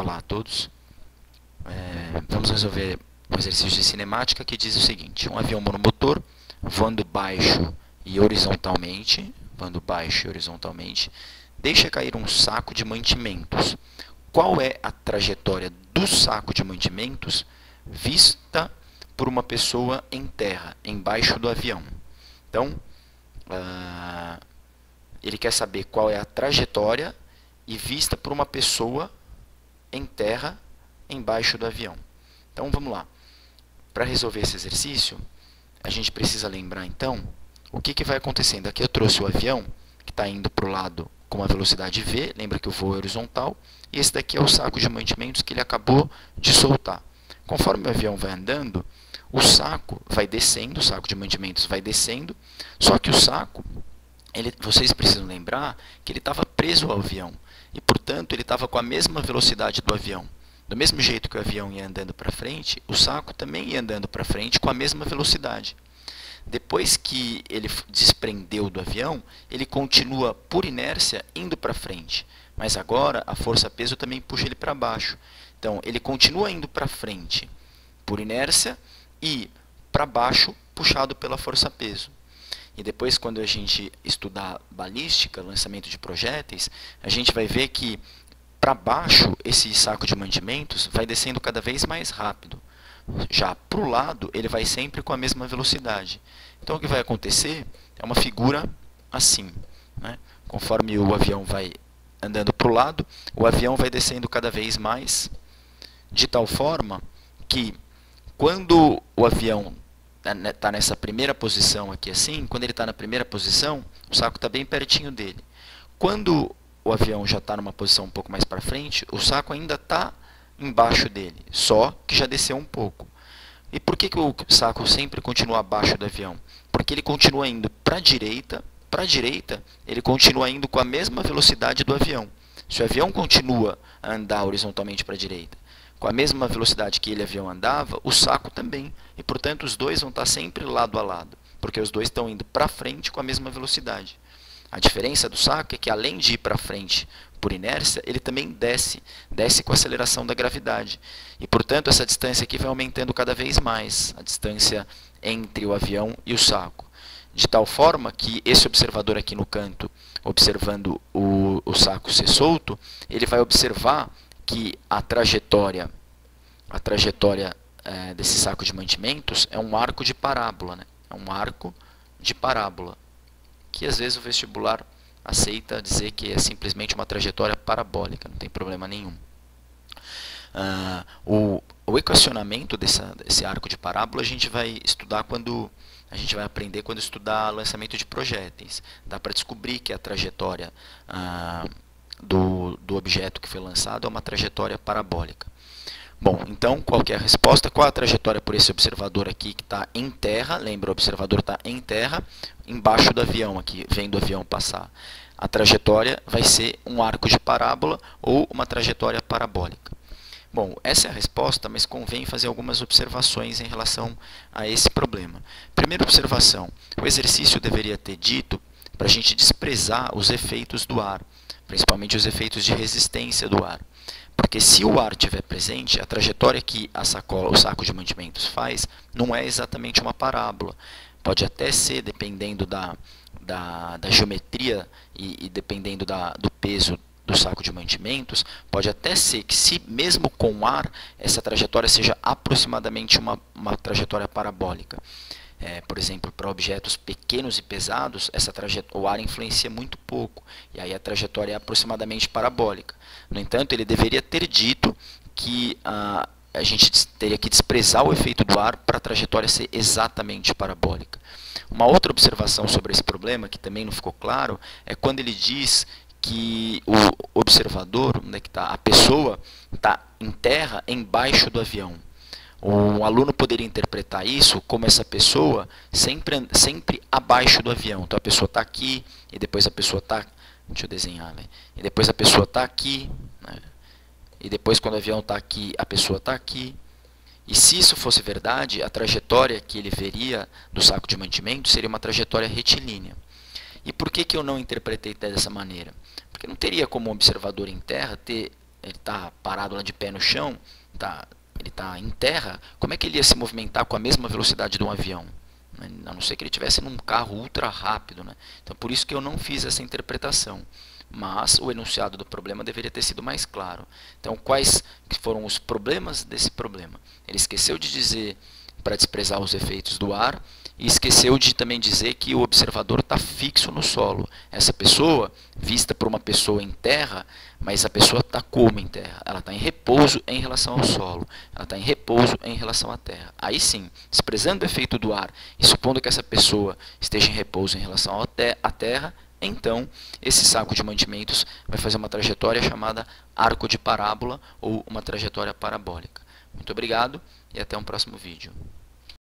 Olá a todos. Vamos resolver um exercício de cinemática que diz o seguinte: um avião monomotor voando baixo e horizontalmente, deixa cair um saco de mantimentos. Qual é a trajetória do saco de mantimentos vista por uma pessoa em terra, embaixo do avião? Então, ele quer saber qual é a trajetória e vista por uma pessoa em terra, embaixo do avião. Então, vamos lá. Para resolver esse exercício, a gente precisa lembrar, então, o que vai acontecendo. Aqui eu trouxe o avião, que está indo para o lado com uma velocidade v, lembra que o voo é horizontal, e esse daqui é o saco de mantimentos que ele acabou de soltar. Conforme o avião vai andando, o saco vai descendo, o saco de mantimentos vai descendo, só que o saco, vocês precisam lembrar que ele estava preso ao avião, e, portanto, ele estava com a mesma velocidade do avião. Do mesmo jeito que o avião ia andando para frente, o saco também ia andando para frente com a mesma velocidade. Depois que ele desprendeu do avião, ele continua, por inércia, indo para frente. Mas agora a força-peso também puxa ele para baixo. Então, ele continua indo para frente, por inércia, e para baixo, puxado pela força-peso. E depois, quando a gente estudar balística, lançamento de projéteis, a gente vai ver que para baixo, esse saco de mantimentos vai descendo cada vez mais rápido. Já para o lado, ele vai sempre com a mesma velocidade. Então, o que vai acontecer é uma figura assim, né? Conforme o avião vai andando para o lado, o avião vai descendo cada vez mais, de tal forma que, quando o avião está nessa primeira posição aqui assim, quando ele está na primeira posição, o saco está bem pertinho dele. Quando o avião já está numa posição um pouco mais para frente, o saco ainda está embaixo dele, só que já desceu um pouco. E por que o saco sempre continua abaixo do avião? Porque ele continua indo para a direita, ele continua indo com a mesma velocidade do avião. Se o avião continua a andar horizontalmente para a direita, com a mesma velocidade que ele, avião, andava, o saco também. E, portanto, os dois vão estar sempre lado a lado, porque os dois estão indo para frente com a mesma velocidade. A diferença do saco é que, além de ir para frente por inércia, ele também desce com a aceleração da gravidade. E, portanto, essa distância aqui vai aumentando cada vez mais, a distância entre o avião e o saco. De tal forma que esse observador aqui no canto, observando o saco ser solto, ele vai observar que a trajetória desse saco de mantimentos é um arco de parábola, né? É um arco de parábola, que às vezes o vestibular aceita dizer que é simplesmente uma trajetória parabólica, não tem problema nenhum. O equacionamento desse arco de parábola a gente vai estudar a gente vai aprender quando estudar lançamento de projéteis. Dá para descobrir que a trajetória do objeto que foi lançado é uma trajetória parabólica. Bom, então, qual que é a resposta? Qual a trajetória por esse observador aqui que está em terra? Lembra, o observador está em terra, embaixo do avião aqui, vendo o avião passar. A trajetória vai ser um arco de parábola ou uma trajetória parabólica. Bom, essa é a resposta, mas convém fazer algumas observações em relação a esse problema. Primeira observação, o exercício deveria ter dito para a gente desprezar os efeitos do ar, principalmente os efeitos de resistência do ar. Porque se o ar estiver presente, a trajetória que o saco de mantimentos faz não é exatamente uma parábola. Pode até ser, dependendo da geometria e dependendo do peso do saco de mantimentos, pode até ser que, se mesmo com ar, essa trajetória seja aproximadamente uma trajetória parabólica. Por exemplo, para objetos pequenos e pesados, o ar influencia muito pouco, e aí a trajetória é aproximadamente parabólica. No entanto, ele deveria ter dito que a gente teria que desprezar o efeito do ar para a trajetória ser exatamente parabólica. Uma outra observação sobre esse problema, que também não ficou claro, é quando ele diz que o observador, onde é que tá? A pessoa está em terra embaixo do avião. O aluno poderia interpretar isso como essa pessoa sempre abaixo do avião. Então a pessoa está aqui, e depois a pessoa está... Deixa eu desenhar, né? E depois a pessoa está aqui, né? E depois, quando o avião está aqui, a pessoa está aqui. E se isso fosse verdade, a trajetória que ele veria do saco de mantimento seria uma trajetória retilínea. E por que eu não interpretei dessa maneira? Porque não teria como um observador em terra ter ele está parado lá de pé no chão, ele está em terra, como é que ele ia se movimentar com a mesma velocidade de um avião? A não ser que ele estivesse num carro ultra rápido, né? Então, por isso que eu não fiz essa interpretação. Mas o enunciado do problema deveria ter sido mais claro. Então, quais foram os problemas desse problema? Ele esqueceu de dizer para desprezar os efeitos do ar e esqueceu de também dizer que o observador está fixo no solo. Essa pessoa, vista por uma pessoa em terra, mas a pessoa está como em terra? Ela está em repouso em relação ao solo. Ela está em repouso em relação à terra. Aí sim, desprezando o efeito do ar e supondo que essa pessoa esteja em repouso em relação à terra, então esse saco de mantimentos vai fazer uma trajetória chamada arco de parábola ou uma trajetória parabólica. Muito obrigado e até um próximo vídeo.